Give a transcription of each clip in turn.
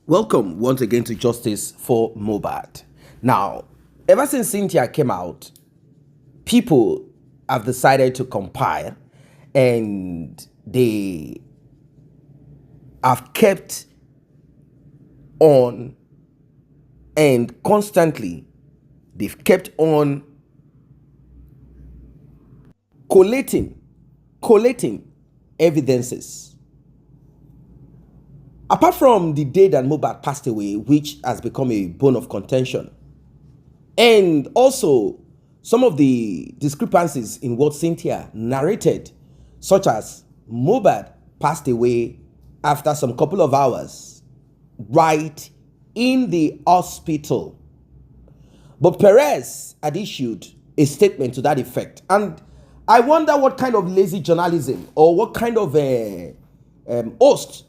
Welcome once again to Justice for MOHBAD. Now, ever since Cynthia came out, people have decided to compile and they have kept on and constantly they've kept on collating evidences. Apart from the day that MOHBAD passed away, which has become a bone of contention, and also some of the discrepancies in what Cynthia narrated, such as MOHBAD passed away after some couple of hours, right in the hospital. But Perez had issued a statement to that effect. And I wonder what kind of lazy journalism or what kind of host,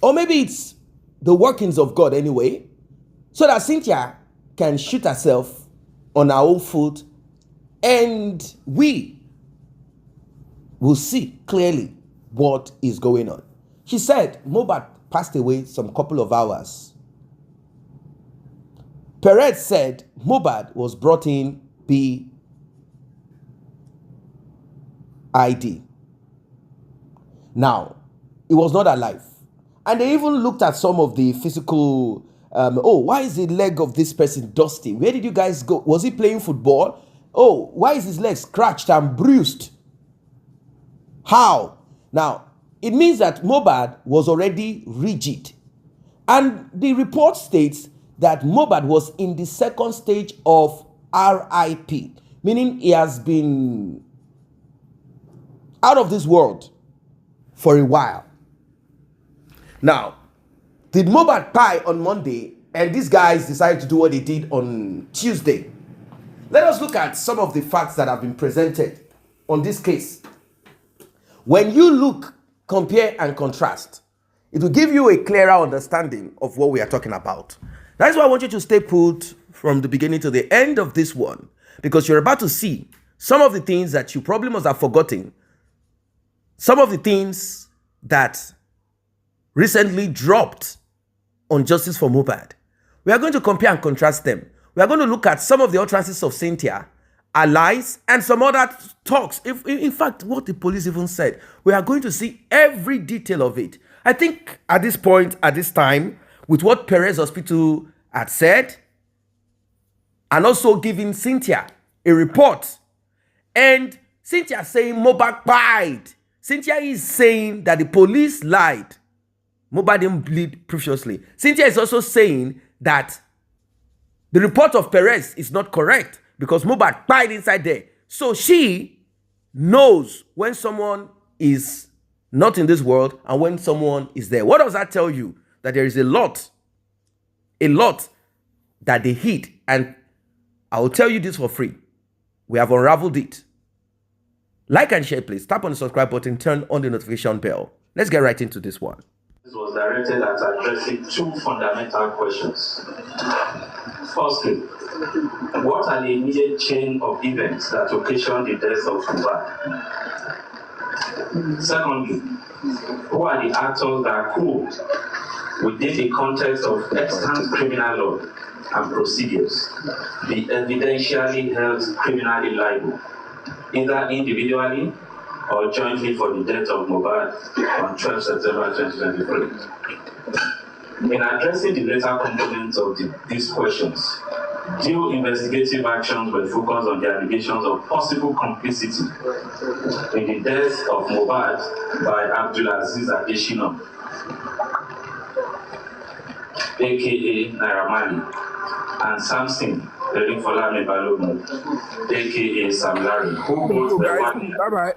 or maybe it's the workings of God anyway, so that Cynthia can shoot herself on her own foot and we will see clearly what is going on. She said MOHBAD passed away some couple of hours. Perez said MOHBAD was brought in BID. Now, it was not alive. And they even looked at some of the physical, why is the leg of this person dusty? Where did you guys go? Was he playing football? Oh, why is his leg scratched and bruised? How? Now, it means that MOHBAD was already rigid. And the report states that MOHBAD was in the second stage of RIP, meaning he has been out of this world for a while. Now, did MOHBAD pie on Monday and these guys decided to do what they did on Tuesday? Let us look at some of the facts that have been presented on this case. When you look, compare and contrast, it will give you a clearer understanding of what we are talking about. That's why I want you to stay put from the beginning to the end of this one, because you're about to see some of the things that you probably must have forgotten, some of the things that recently dropped on Justice for MOHBAD. We are going to compare and contrast them. We are going to look at some of the utterances of Cynthia, her lies, and some other talks. In fact, what the police even said. We are going to see every detail of it. I think at this point, at this time, with what Perez Hospital had said, and also giving Cynthia a report, and Cynthia saying MOHBAD lied. Cynthia is saying that the police lied. MOHBAD didn't bleed previously. Cynthia is also saying that the report of Perez is not correct because MOHBAD died inside there. So she knows when someone is not in this world and when someone is there. What does that tell you? That there is a lot that they hid. And I will tell you this for free. We have unraveled it. Like and share, please. Tap on the subscribe button, turn on the notification bell. Let's get right into this one. This was directed at addressing two fundamental questions. Firstly, what are the immediate chain of events that occasioned the death of MOHBAD? Secondly, who are the actors that could, within the context of extant criminal law and procedures, be evidentially held criminally liable, either individually or jointly for the death of MOHBAD on 12 September 2023. In addressing the later components of these questions, due investigative actions were focused on the allegations of possible complicity in the death of MOHBAD by Abdulaziz Adeshina, aka Naira Marley, and Samson Erinfolame Balogun, aka Sam Larry, who both were one. All right.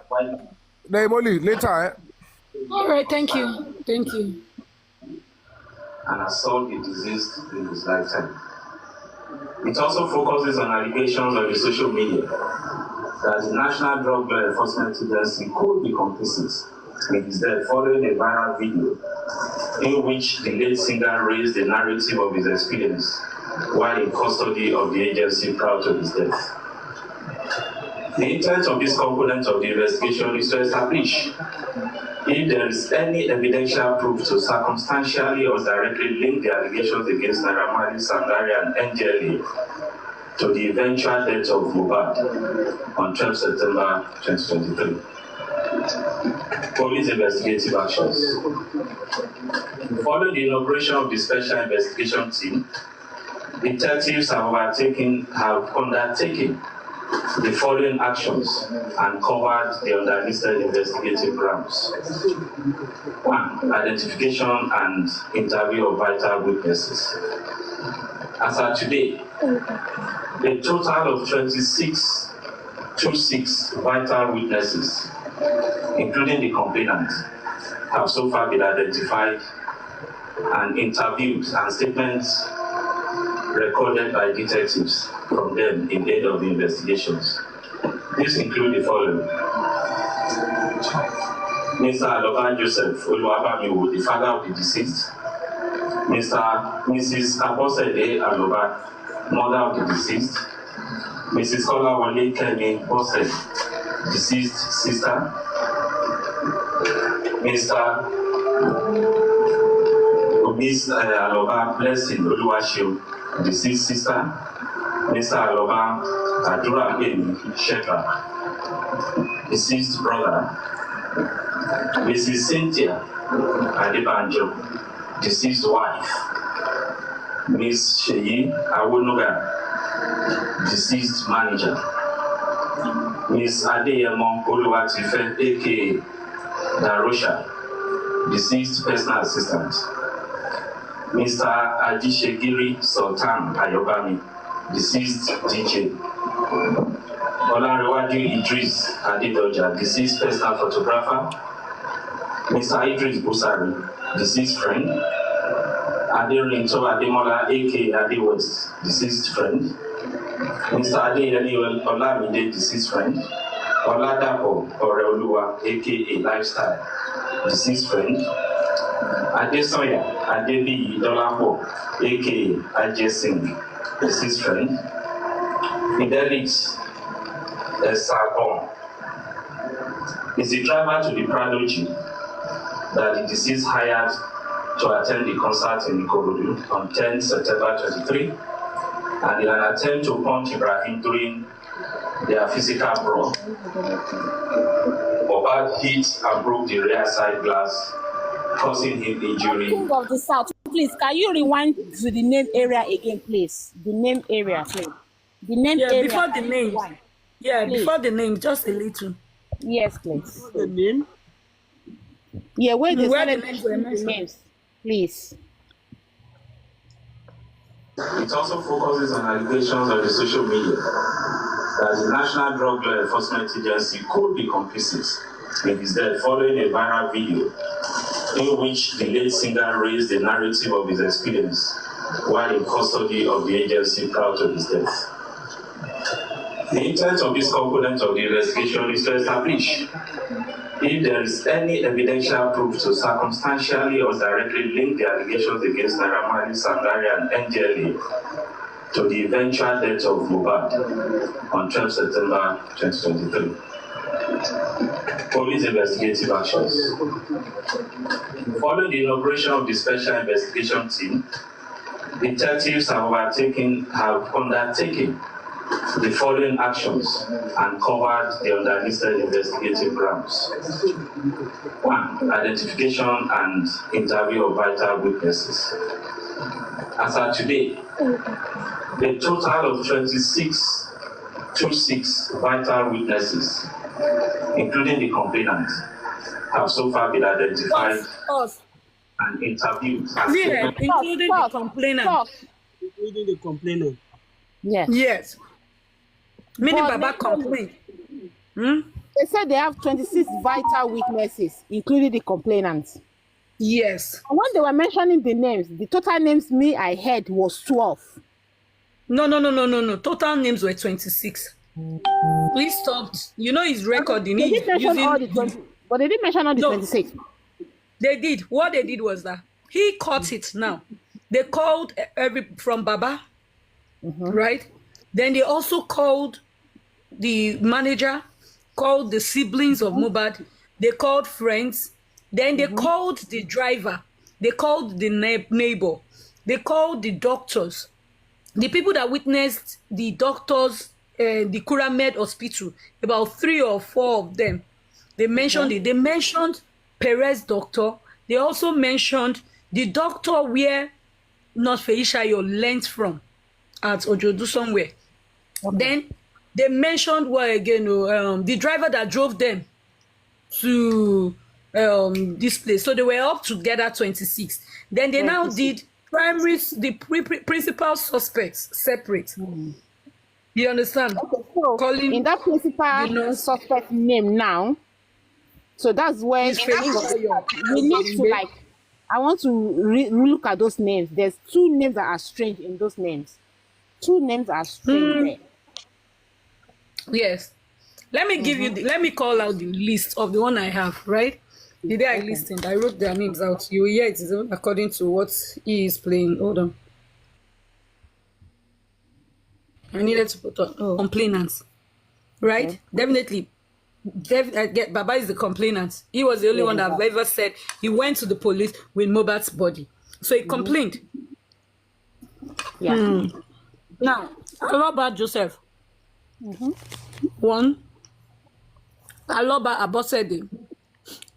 Name only later. All right, thank you. Thank you. And assault the deceased in his lifetime. It also focuses on allegations on the social media that the National Drug Law Enforcement Agency could be complicit in his death following a viral video in which the late singer raised the narrative of his experience while in custody of the agency prior to his death. The intent of this component of the investigation is to establish If there is any evidential proof to circumstantially or directly link the allegations against Naira Marley, Sangari, and NGLA to the eventual death of MOHBAD on 12 September 2023. Police investigative actions. Following the inauguration of the Special Investigation Team, detectives have undertaken the following actions and covered the underlisted investigative grounds. 1. Identification and interview of vital witnesses. As of today, a total of 26 vital witnesses, including the complainant, have so far been identified and interviewed, and statements recorded by detectives from them in aid of the investigations. These include the following. Mr. Aloban Joseph Oluwabamiwo, the father of the deceased. Mrs. Abosede Aloba, mother of the deceased. Mrs. Kolawole Kemi Bose, deceased sister. Miss Aloba Blessing Oluwashio, deceased sister. Mr. Aloba Adura Emi Shepherd, deceased brother. Mrs. Cynthia Adebanjo, deceased wife. Miss Sheyi Awonoga, deceased manager. Miss Adeyemo Oluwatife, aka Darosha, deceased personal assistant. Mr. Ajishegiri Sultan Ayobami, deceased DJ. Olanrewaju Idris Adedoja, deceased personal photographer. Mr. Idris Busari, deceased friend. Aderinto Ademola, aka Ade West, deceased friend. Mr. Adeyemi Olamide, deceased friend. Oladapo Oreoluwa, aka Lifestyle, deceased friend. Adesoya Adebi Dolapo, aka Ajay Singh, deceased friend. Fidelis Esabon is the driver to the Prado Jeep that the deceased hired to attend the concert in Ikorodu on 10 September 23, and in an attempt to punch Ibrahim during their physical brawl, MOHBAD hit and broke the rear side glass, causing him injury. King of the South, please, can you rewind to the name area again, please? The name area, please. The name area. Before the name. Yeah, please. Before the name, just a little. Yes, please. The name? Yeah, where the names, please. It also focuses on allegations on the social media that the National Drug Law Enforcement Agency could be complicit in his death following a viral video in which the late singer raised the narrative of his experience while in custody of the agency prior to his death. The intent of this component of the investigation is to establish if there is any evidential proof to circumstantially or directly link the allegations against Naira Marley, Sangari, and NGLA to the eventual death of MOHBAD on 12 September 2023. Police investigative actions. Following the inauguration of the Special Investigation Team, detectives have undertaken the following actions and covered the underlisted investigative grounds. 1. Identification and interview of vital witnesses. As of today, a total of 26 vital witnesses, including the complainant, have so far been identified and interviewed. Including the complainant. Including the complainant. Yes. Yes. Meaning Baba complained. They said they have 26 vital witnesses, including the complainants. Yes. And when they were mentioning the names, the total names I heard was 12. No. Total names were 26. Please stop. You know he's recording. They didn't mention all the 20, but they didn't mention all the 26. They did. What they did was that he caught it now. They called from Baba, right? Then they also called the manager, called the siblings of MOHBAD. They called friends. Then they called the driver, they called the neighbor, they called the doctors, the people that witnessed the doctors, the Kuramed hospital, about 3 or 4 of them. They mentioned it. They mentioned Perez doctor. They also mentioned the doctor where North Feishayo learned from at Ojodu somewhere. Then they mentioned the driver that drove them to this place. So they were up together 26. Then they now did principal suspects separate. You understand? Okay, so Calling in that principal suspect name now, so that's where we need to I want to look at those names. There's 2 names that are strange in those names. 2 names are strange there. Yes. Let me give you let me call out the list of the one I have, right? The day I listened, I wrote their names out. You will hear it is according to what he is playing. Hold on. I needed to put on complainants. Right? Okay. Definitely. Baba is the complainant. He was the only one that I've ever said he went to the police with MOHBAD's body. So he complained. Yeah. Now, Aloba Joseph. 1. Aloba Abosede.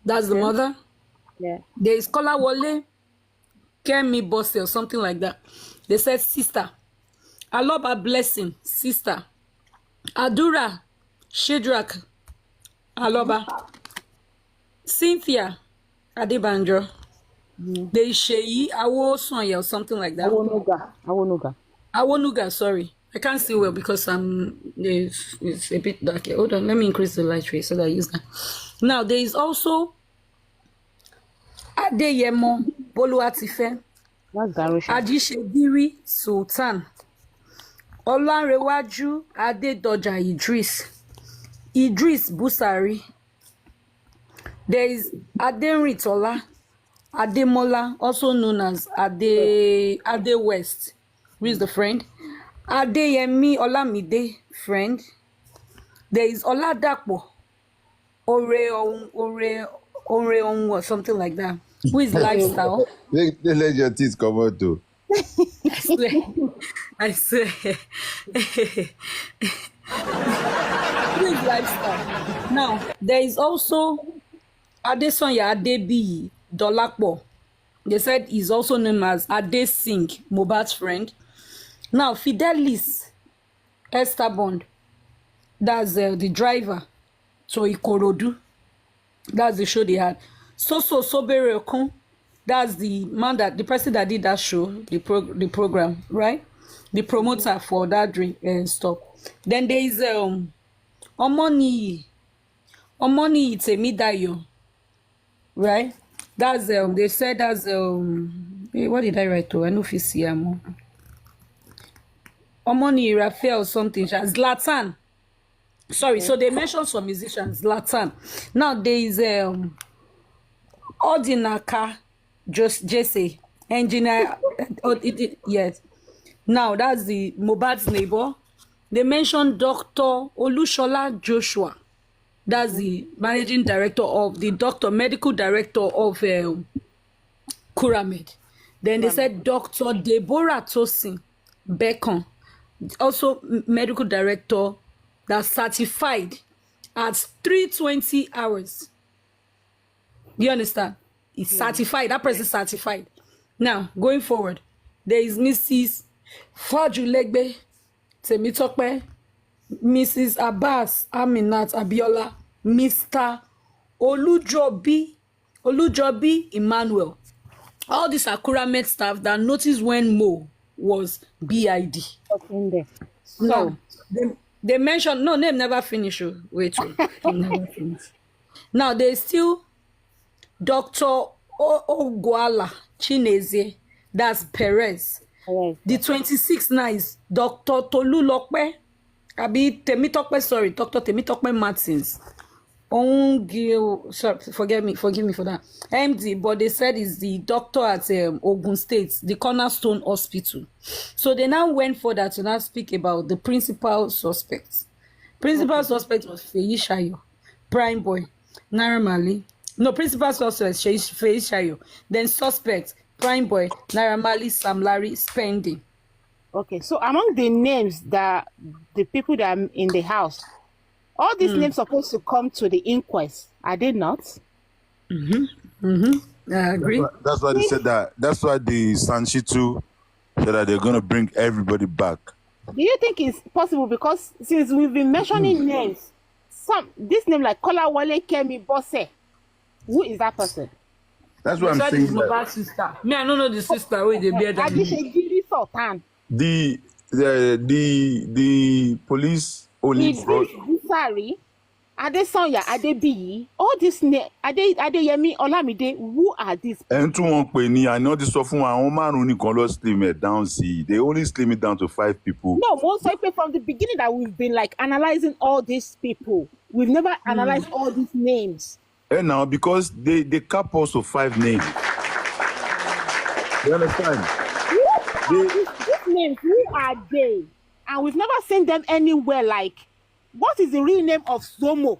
That's the mother. Yeah. There is Kola Wole, Kemi Bosse or something like that. They said sister. Aloba Blessing, sister. Adura Shedrak, Aloba. Cynthia Adebanjo. There is Sheyi Awo Sonya or something like that. Awonuga, sorry. I can't see well because it's a bit dark here. Hold on, let me increase the light rate so that I use that. Now, there is also Adeyemo Boluwatife, Adishebiri Sultan, Olanrewaju Adedoja Idris Busari. There is Adenritola Ademola, also known as Ade West, who is the friend. Adeyemi Olamide, friend. There is Oladapo Ore or something like that. Who is lifestyle? They let your teeth come out too. I swear. Who is lifestyle? Now, there is also Adesonya Adebiyi Dolapo. They said he's also known as Ade Singh, MOHBAD's friend. Now, Fidelis Estabond, that's the driver to Ikorodu. That's the show they had. Soso Sobere Okun, that's the person that did that show, the program, right? The promoter for that drink and stuff. Then there is Omoni Itemidayo, right? That's they said that's what did I write to? I know if you see Omoni Raphael something. Zlatan. Sorry, so they mentioned some musicians. Zlatan. Now there is Odinaka Jesse engineer. Yes. Now that's the MOHBAD's neighbor. They mentioned Dr. Olushola Joshua. That's the managing director of the medical director of Kuramed. Then they said Dr. Deborah Tosin Bekon, also medical director that's certified at 320 hours. Do you understand? It's certified. That person is certified. Now, going forward, there is Mrs. Fajulegbe Temitope, Mrs. Abbas Aminat Abiola, Mr. Olujobi Emmanuel. All these are Kuramed staff that noticed when Mo was BID. So now, they mentioned, no, name never finish. Wait. Never finish. Now, there's still Dr. Ogwala Chineze, that's Perez. The 26th now is Dr. Tolulokpe, Dr. Temitope Martins. Sorry, forgive me for that. MD, but they said is the doctor at Ogun State, the Cornerstone Hospital. So they now went further to now speak about the principal suspects. Principal suspect was Feyi Shayo, Prime Boy, Naira Marley, No, principal suspect, Face Shayo. Then suspect, Prime Boy, Naira Marley, Sam Larry, Spending. Okay, so among the names that the people that are in the house, all these names supposed to come to the inquest, are they not? I agree. That's why they said that. That's why the Sanchitu said that they're gonna bring everybody back. Do you think it's possible? Because since we've been mentioning names, this name like Kolawole Kemi Bose, who is that person? That's what I'm That saying. is my bad sister. Me, I don't know the sister with the beard. Adishegiri Sultan. The police only brought. Sorry, Adesanya, Adebiyi, all this name, Adeyemi, Olamide, who are these? And to one penny, I know this of one man only can slim it down. See, they only slim it down to 5 people. No, most likely from the beginning that we've been like analyzing all these people. We've never analyzed all these names. And now because they cap us to 5 names. You understand? These names, who are they? And we've never seen them anywhere. Like, what is the real name of Zomo?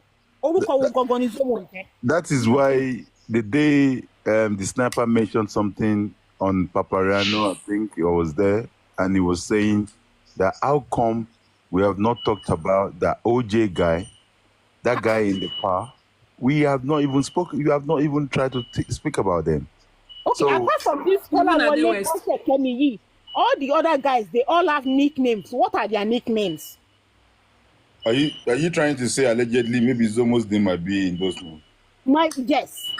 That is why the day the sniper mentioned something on Papariano, I think he was there, and he was saying that how come we have not talked about that OJ guy, that guy in the car. We have not even spoken. You have not even tried to speak about them. Okay, so, apart from this, all the other guys, they all have nicknames. What are their nicknames? Are you trying to say allegedly maybe Zomo's name might be in those ones? Yes.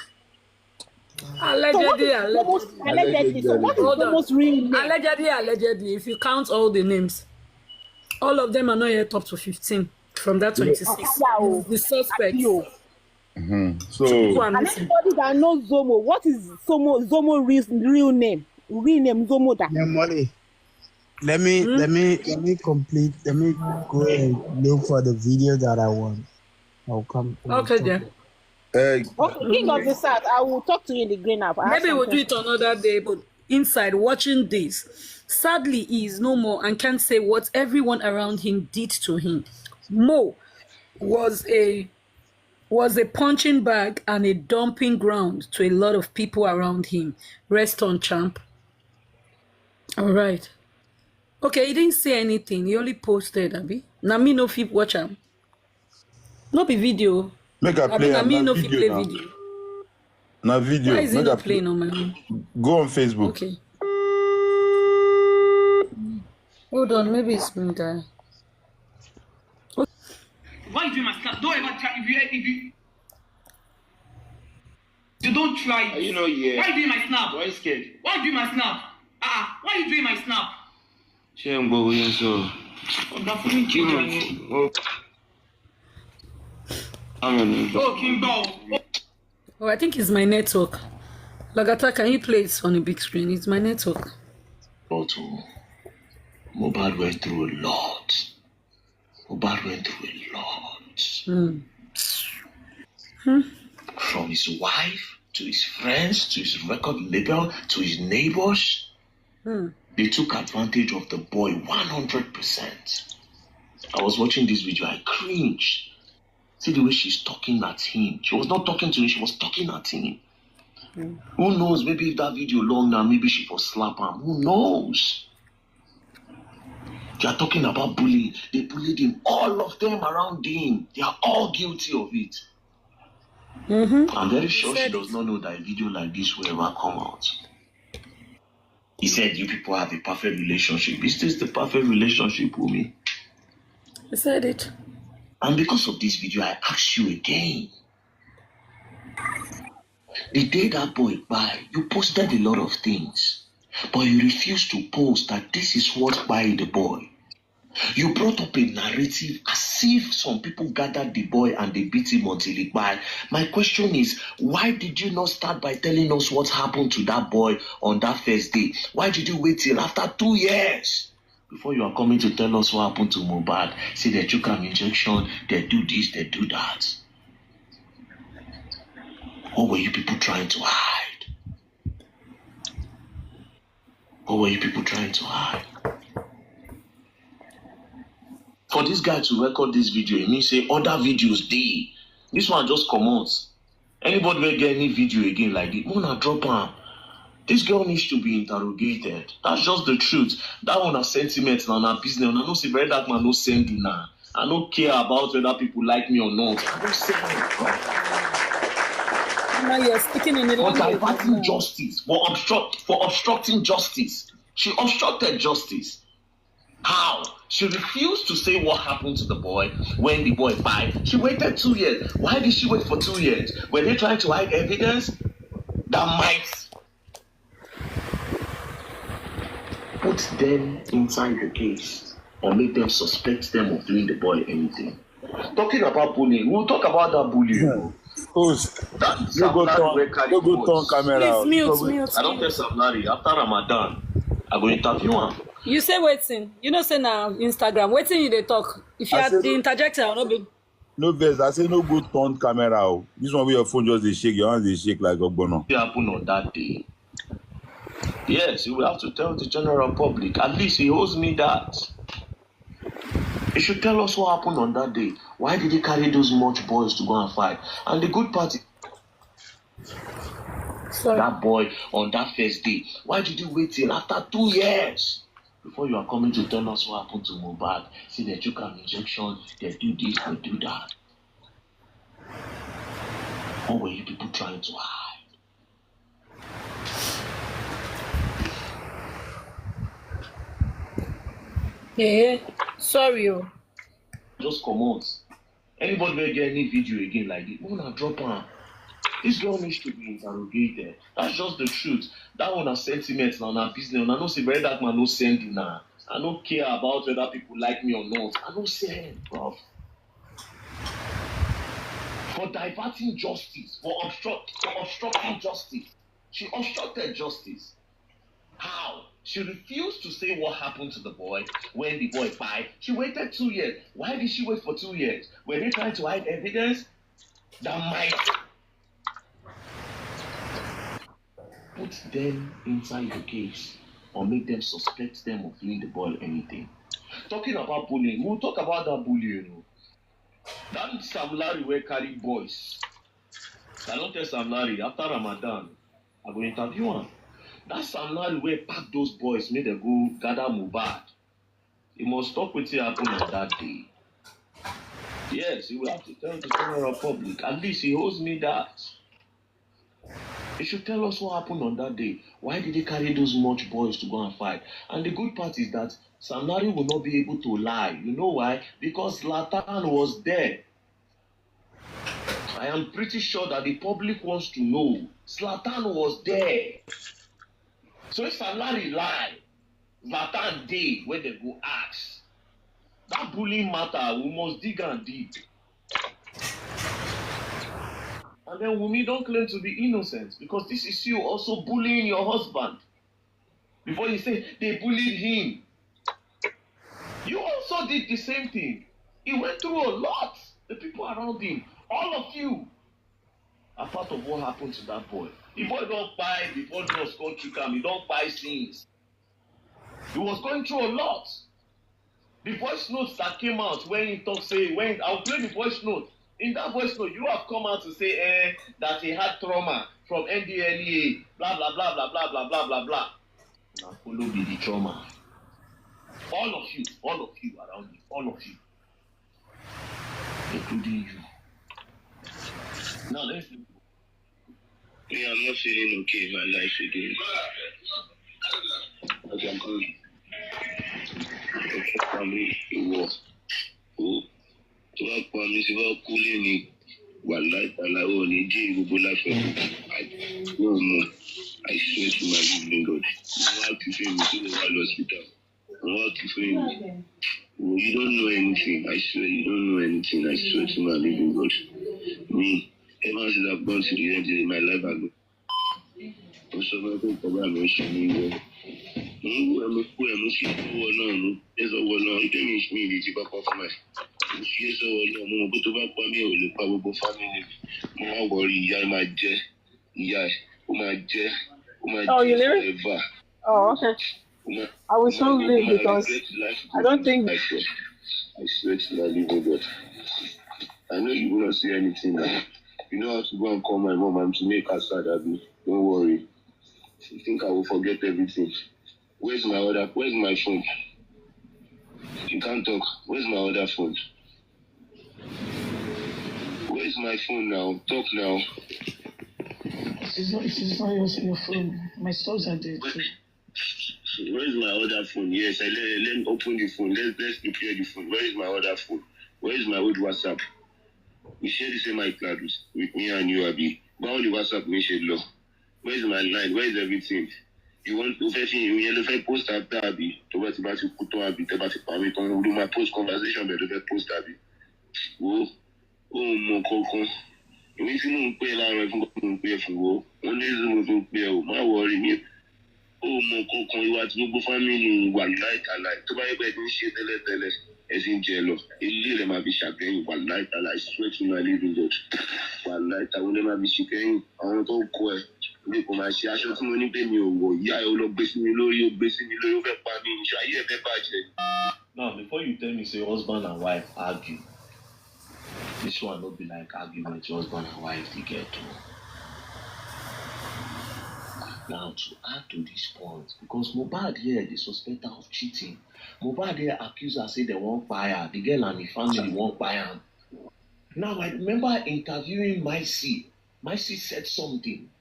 Allegedly. So what is Zomo's real name? Allegedly. If you count all the names, all of them are not yet up to 15 from that 26. The suspects. So and anybody that knows Zomo, what is Zomo real name? Real name Zomo that. Yeah, money. Let me complete. Let me go and look for the video that I want. I'll come. Okay, then. Okay, King of the South, I will talk to you in the green app. Maybe we'll do it another day, but inside watching this, sadly, he is no more and can't say what everyone around him did to him. Mo was a punching bag and a dumping ground to a lot of people around him. Rest on, champ. All right. Okay, he didn't say anything. He only posted, Abi. Now me no fit watch him. No be video. Make a play. Now me no fit play now. video. Now video. Why is he not playing on my own? Go on Facebook. Okay. Hold on, maybe it's me there. Why are you doing my snap? Don't ever try. If you don't try. Are you know, yeah. Why are you doing my snap? Why are you scared? Why are you doing my snap? Why are you doing my snap? Shembo, yes, sir. Oh, Kimbo. Oh, I think it's my network. Lagata, can you play it on the big screen? It's my network. MOHBAD went through a lot. From his wife to his friends to his record label to his neighbors, they took advantage of the boy 100%. I was watching this video, I cringed. See the way she's talking at him. She was not talking to him, she was talking at him. Who knows, maybe if that video long now, maybe she will slap him. Who knows? They are talking about bullying. They bullied him. All of them around him. They are all guilty of it. I'm very sure she does not know that a video like this will ever come out. He said, you people have a perfect relationship. Is this the perfect relationship with me? He said it. And because of this video, I ask you again. The day that boy died, you posted a lot of things. But you refused to post that this is what by the boy. You brought up a narrative as if some people gathered the boy and they beat him until he died. My question is, why did you not start by telling us what happened to that boy on that first day? Why did you wait till after 2 years before you are coming to tell us what happened to MOHBAD? Say they took an injection, they do this, they do that. What were you people trying to hide? What were you people trying to hide? For this guy to record this video, it means say other videos dey. This one just come out. Anybody will get any video again like this, Mona drop her. This girl needs to be interrogated. That's just the truth. That one has sentiments now, na business. I don't see very dark man no send you now. I don't care about whether people like me or not. I don't send you. Now you're speaking in the For language. diverting justice, for obstructing justice. She obstructed justice. How? She refused to say what happened to the boy when the boy died. She waited 2 years. Why did she wait for 2 years? Were they trying to hide evidence that might put them inside the case or make them suspect them of doing the boy anything? Talking about bullying, we'll talk about that bullying. No go turn camera. Please mute. I don't tell Sam Larry after Ramadan. I go interview him. You say waiting. You know say now Instagram. Waiting you they talk. If you are the interjector, I'll not be. No verse. I say no go turn camera. This one where your phone just they shake. Your hands they shake like Ogbono. What happened on that day? Yes, you will have to tell the general public. At least he owes me that. He should tell us what happened on that day. Why did he carry those much boys to go and fight? And the good part is that boy on that first day. Why did you wait till after 2 years before you are coming to tell us what happened to MOHBAD? See, they took an injection, they do this, they do that. What were you people trying to hide? Yeah, sorry. Just come out. Anybody will get any video again like this, Mona drop her. This girl needs to be interrogated. That's just the truth. That one has sentiments now, na business. I don't say very dark man no send you now. I don't care about whether people like me or not. I don't send, bro. For diverting justice, for obstructing justice. She obstructed justice. How? She refused to say what happened to the boy when the boy died. She waited 2 years. Why did she wait for 2 years? Were they trying to hide evidence that might put them inside the case or make them suspect them of doing the boy anything? Talking about bullying, we'll talk about that bullying. That Sam Larry will carry boys. I don't tell Sam Larry after Ramadan, I go interview him. That Sam Larry will pack those boys, make them go gather MOHBAD. He must stop with what happened on that day. Yes, he will have to tell the general public. At least he owes me that. He should tell us what happened on that day. Why did he carry those much boys to go and fight? And the good part is that Sam Larry will not be able to lie. You know why? Because Zlatan was there. I am pretty sure that the public wants to know. Zlatan was there. So if Sam Larry lie, Zlatan did when they go ask. That bullying matter, we must dig and dig. And then Wumi don't claim to be innocent because this is you also bullying your husband. Before you say they bullied him. You also did the same thing. He went through a lot. The people around him, all of you, are part of what happened to that boy. The boy don't buy before he was called to come. He don't buy things. He was going through a lot. The voice notes that came out when he talked, I'll play the voice note. In that voice note, you have come out to say that he had trauma from NDLEA, blah, blah, blah, blah, blah, blah, blah, blah, blah. Now follow be the trauma. All of you around you, all of you, including you. Now let's look. Yeah, I'm not feeling okay in my life again. Okay, I'm coming. Family, tó bá pa mí sí bá kú lé ní wàláì tàláwọ̀ ní jí gbogbo láfẹ́ no more. I swear to my living God. Wọ́n á ti fẹ́ mi tó lè wá lọ hospital. Wọ́n á ti fẹ́ mi. You don't know anything. I swear you don't know anything. I swear to my living God. Me, ever since I've gone to the end of my life, I go. Also, my people come and show me. I'm a poor, I'm a shit, no, there's a one, no, it means me, it's about my. Yes, no, but to back by me, or the probable family. My worry, yeah, my jet, yeah, my jet, my Oh, you live? Oh, okay. I will soon leave because I don't think. I swear to my living God. I know you will not say anything now. You know how to go and call my mom and to make her sad, Abby. Don't worry. You think I will forget everything? Where's my phone? You can't talk. Where's my other phone? Where's my phone now? Talk now. It's not your phone. My stores are there too. Where's my other phone? Yes, let me open the phone. Let's prepare the phone. Where is my other phone? Where is my old WhatsApp? We share the same iCloud with me and you, Abby. But on the WhatsApp, we share love. Where is my line? Where is everything? You want to post after Abby? To what about to put on Abby? To do my post conversation, but to post Abby. Oh, my coco. If you don't pay a lot of pay for go, only you pay. My worry me. Oh, my coco, you want to go family one night and like to buy a bed and shit. As in jello, a little might be shaking one night and I swear to my living God. One night I will never be shaking. I want to go. Look, my share to money pay me over. Yeah, I will base me low, you base me low, over me. Try here, Now, before you tell me, say husband and wife argue, this one not be like argument, husband and wife they get to. Now, to add to this point, because MOHBAD here, the suspected of cheating, MOHBAD here accused her, say they won't buy her, the girl and the family won't buy her. Now, I remember interviewing Myci. Myci said something.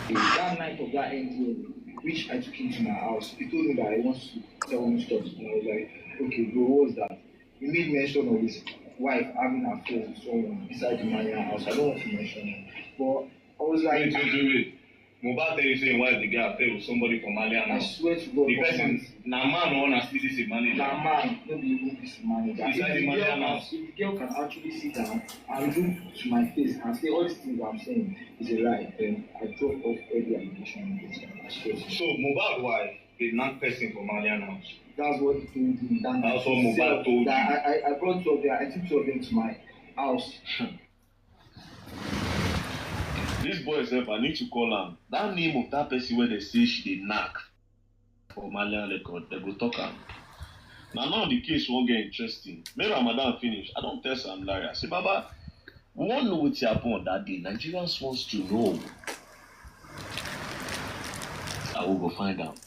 That night of that NGO, which I took him to my house, he told me that he wants to tell me stuff. And I was like, okay, bro, what was that? He made mention of his wife having an affair with someone beside the man house. I don't want to mention it. But I was like, wait. MOHBAD tell you saying why the guy affair with somebody from Malian I house. swear to God. The person, na man or na still this manager. Na man, no be even this manager. Beside the Malian house. If the girl can actually sit down and look to my face and say all these things I'm saying is a lie, then I drop off every allegation against him. So MOHBAD wife, the non person from Malian house. That's what he told me. That's what MOHBAD told you. I brought two of them. I took two of them to my house. This boy said, I need to call him. That name of that person where they say she did knock for Malian record, they go talk him. Now the case won't get interesting. Maybe Ramadan finish. I don't tell Sam Larry. I say, Baba, we won't know what happened on that day. Nigerians wants to know. I will go find out.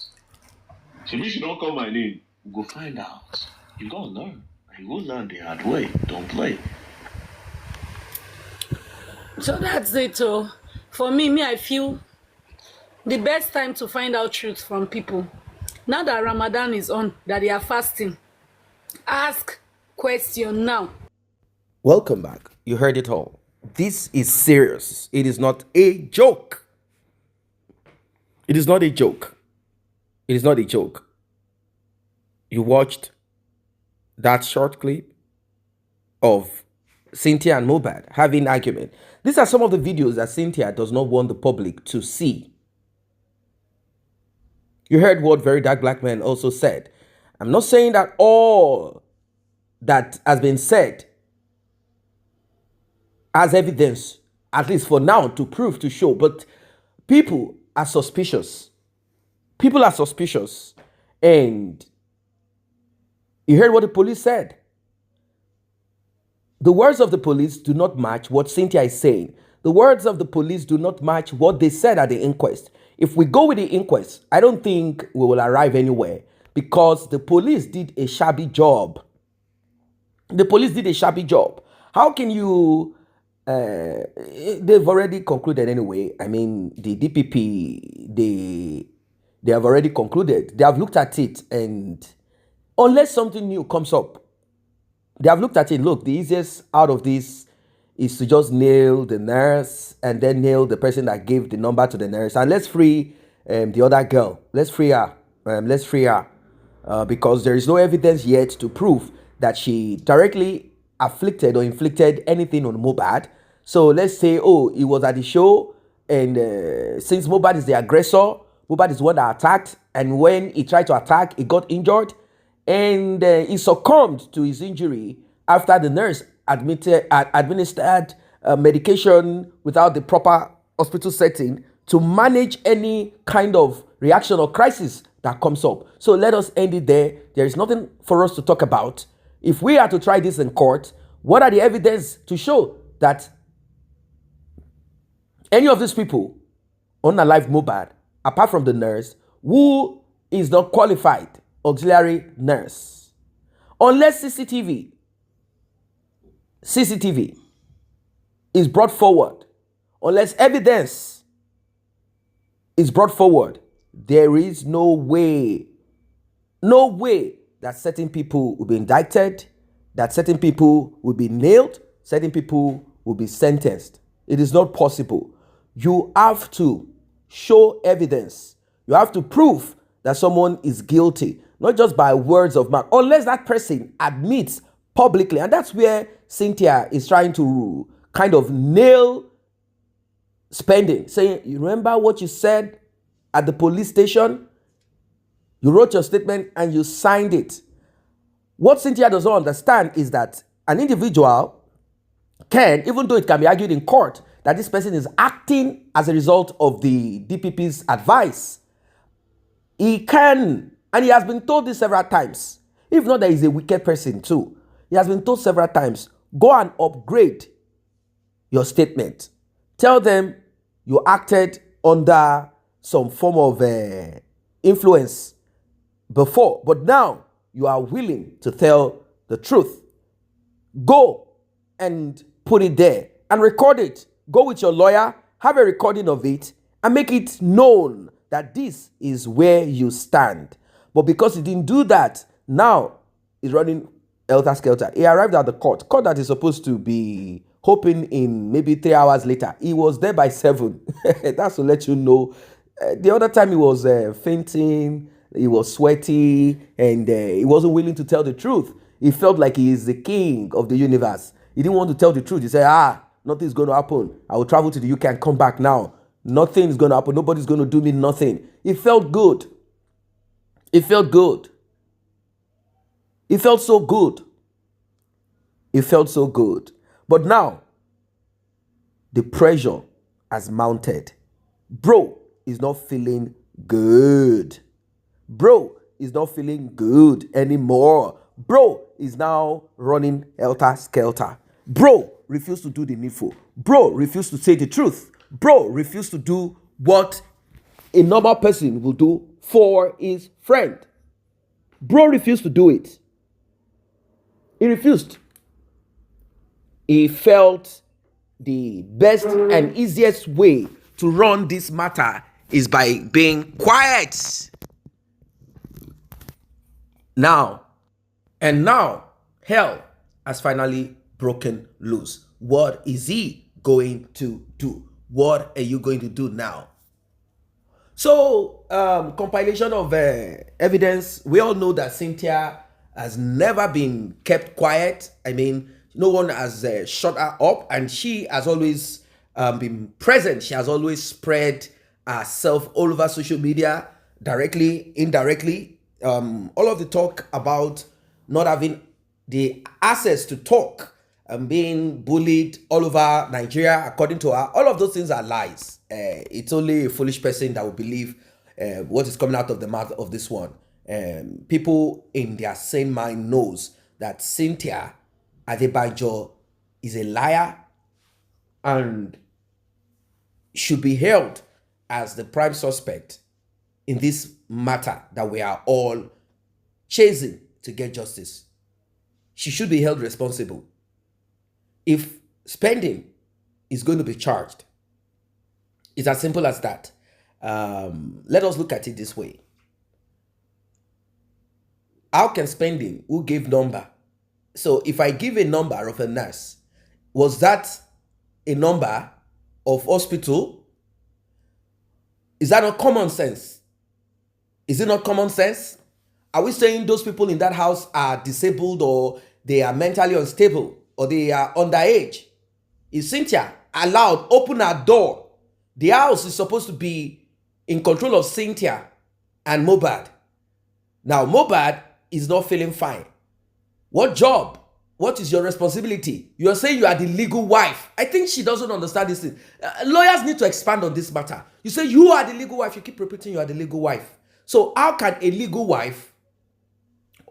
So if you don't call my name, we'll go find out. You gonna learn. You will learn the hard way. Don't play. So that's it. For me, I feel the best time to find out truth from people, now that Ramadan is on, that they are fasting, ask question now. Welcome back. You heard it all. This is serious. It is not a joke. It is not a joke. It is not a joke. You watched that short clip of Cynthia and MOHBAD having an argument. These are some of the videos that Cynthia does not want the public to see. You heard what Very Dark Black Man also said. I'm not saying that all that has been said as evidence, at least for now, to prove, to show, but people are suspicious. People are suspicious. And you heard what the police said. The words of the police do not match what Cynthia is saying. The words of the police do not match what they said at the inquest. If we go with the inquest, I don't think we will arrive anywhere because the police did a shabby job. The police did a shabby job. How can you... they've already concluded anyway. I mean, the DPP, they have already concluded. They have looked at it, and unless something new comes up, they have looked at it. Look, the easiest out of this is to just nail the nurse and then nail the person that gave the number to the nurse. And let's free the other girl. Let's free her. Because there is no evidence yet to prove that she directly afflicted or inflicted anything on MOHBAD. So let's say, oh, it was at the show. And since MOHBAD is the aggressor, MOHBAD is the one that attacked. And when he tried to attack, he got injured. And he succumbed to his injury after the nurse administered medication without the proper hospital setting to manage any kind of reaction or crisis that comes up. So let us end it there. There is nothing for us to talk about. If we are to try this in court, What are the evidence to show that any of these people unalive Mohbad, apart from the nurse, who is not qualified auxiliary nurse? Unless CCTV is brought forward, unless evidence is brought forward, there is no way that certain people will be indicted, that certain people will be nailed, certain people will be sentenced. It is not possible. You have to show evidence. You have to prove that someone is guilty, not just by words of mouth, unless that person admits publicly. And that's where Cynthia is trying to kind of nail spending, saying, you remember what you said at the police station? You wrote your statement and you signed it. What Cynthia does not understand is that an individual can, even though it can be argued in court that this person is acting as a result of the DPP's advice, he can, and he has been told this several times, if not that he's a wicked person too, he has been told several times, go and upgrade your statement. Tell them you acted under some form of influence before, but now you are willing to tell the truth. Go and put it there and record it. Go with your lawyer, have a recording of it, and make it known that this is where you stand. But because he didn't do that, now he's running helter-skelter. He arrived at the court that is supposed to be hoping in maybe 3 hours later. He was there by 7. That's to let you know. The other time he was fainting, he was sweaty, and he wasn't willing to tell the truth. He felt like he is the king of the universe. He didn't want to tell the truth. He said, nothing's going to happen. I will travel to the UK and come back now. Nothing's going to happen. Nobody's going to do me nothing. It felt good. It felt good. It felt so good. It felt so good. But now, the pressure has mounted. Bro is not feeling good. Bro is not feeling good anymore. Bro is now running helter-skelter. Bro refused to do the needful. Bro refused to say the truth. Bro refused to do what a normal person will do for his friend. Bro refused to do it. He refused. He felt the best and easiest way to run this matter is by being quiet. Now, hell has finally broken loose. What is he going to do? What are you going to do now? So, compilation of evidence. We all know that Cynthia has never been kept quiet. I mean, no one has shut her up, and she has always been present. She has always spread herself all over social media, directly, indirectly. All of the talk about not having the access to talk and being bullied all over Nigeria, according to her, all of those things are lies. It's only a foolish person that will believe what is coming out of the mouth of this one. People in their sane mind knows that Cynthia Adebayo is a liar and should be held as the prime suspect in this matter that we are all chasing to get justice. She should be held responsible. If spending is going to be charged, it's as simple as that. Let us look at it this way. How can spending, who gave number? So if I give a number of a nurse, was that a number of hospital? Is that not common sense? Is it not common sense? Are we saying those people in that house are disabled, or they are mentally unstable, or they are underage? Is Cynthia allowed open her door? The house is supposed to be in control of Cynthia and MOHBAD. Now MOHBAD is not feeling fine. What job? What is your responsibility? You are saying you are the legal wife. I think she doesn't understand this thing. Lawyers need to expand on this matter. You say you are the legal wife. You keep repeating you are the legal wife. So how can a legal wife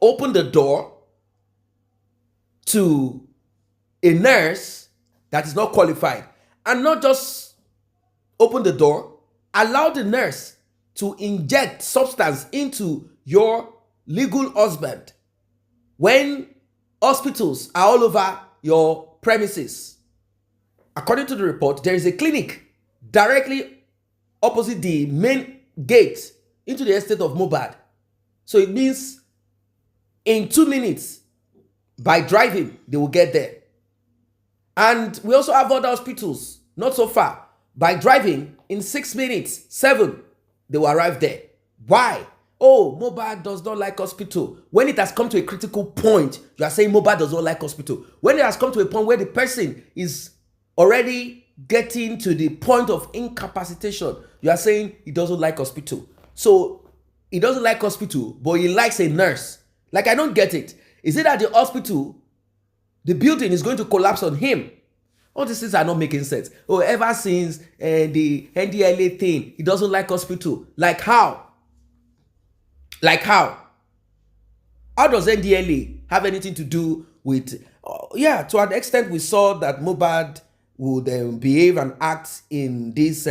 open the door to a nurse that is not qualified, and not just open the door, allow the nurse to inject substance into your legal husband when hospitals are all over your premises. According to the report, there is a clinic directly opposite the main gate into the estate of MOHBAD. So it means in 2 minutes by driving, they will get there. And we also have other hospitals not so far. By driving, in 6 minutes, 7, they will arrive there. Why? Oh, MOHBAD does not like hospital. When it has come to a critical point, you are saying MOHBAD does not like hospital. When it has come to a point where the person is already getting to the point of incapacitation, you are saying he doesn't like hospital. So he doesn't like hospital, but he likes a nurse. Like, I don't get it. Is it that the hospital, the building is going to collapse on him? All these things are not making sense. Oh, ever since the NDLA thing, he doesn't like hospital. Like how? Like how? How does NDLA have anything to do with... yeah, to an extent we saw that MOHBAD would behave and act in this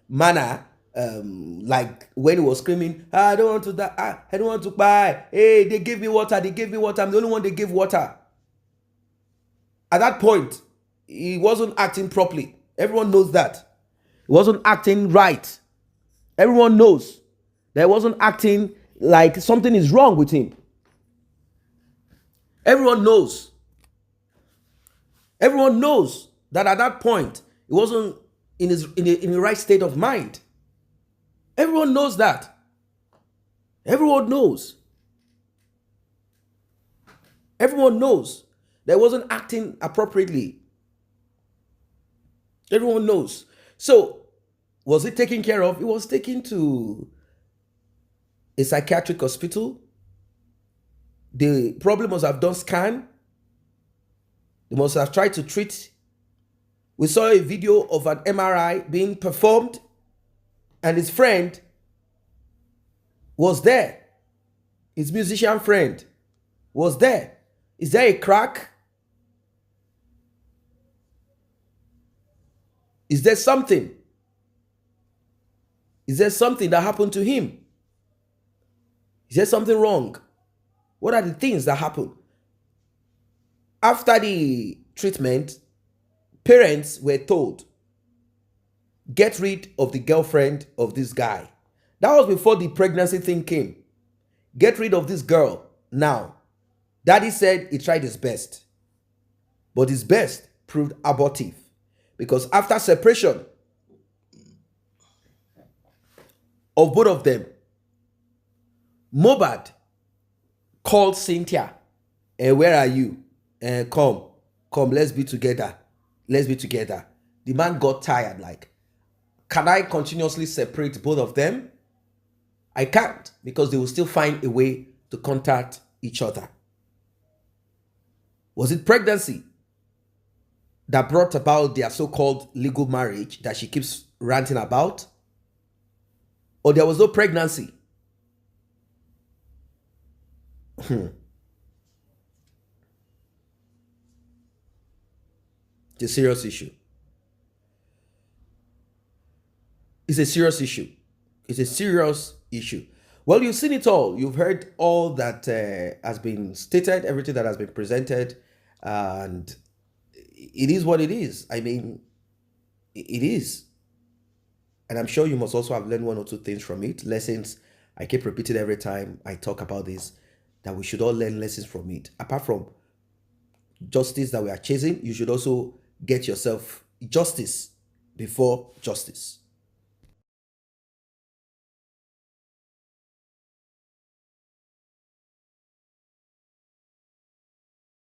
manner, like when he was screaming, I don't want to die, I don't want to buy. Hey, they gave me water, they gave me water. I'm the only one they gave water. At that point, he wasn't acting properly. Everyone knows that. He wasn't acting right. Everyone knows that he wasn't acting like something is wrong with him. Everyone knows. Everyone knows that at that point, he wasn't in the right state of mind. Everyone knows that. Everyone knows. Everyone knows that he wasn't acting appropriately. Everyone knows. So, was it taken care of? It was taken to a psychiatric hospital. The problem must have done scan. They must have tried to treat. We saw a video of an MRI being performed, and his friend was there. His musician friend was there. Is there a crack? Is there something? Is there something that happened to him? Is there something wrong? What are the things that happen? After the treatment, parents were told, get rid of the girlfriend of this guy. That was before the pregnancy thing came. Get rid of this girl now. Daddy said he tried his best, but his best proved abortive, because after separation of both of them, MOHBAD called Cynthia, where are you? Come, let's be together. Let's be together. The man got tired, like, can I continuously separate both of them? I can't, because they will still find a way to contact each other. Was it pregnancy that brought about their so-called legal marriage that she keeps ranting about? Or there was no pregnancy? It's a serious issue. It's a serious issue. It's a serious issue. Well, you've seen it all. You've heard all that has been stated, everything that has been presented, and it is what it is. I mean, it is. And I'm sure you must also have learned one or two things from it. Lessons. I keep repeating every time I talk about this, that we should all learn lessons from it. Apart from justice that we are chasing, you should also get yourself justice before justice.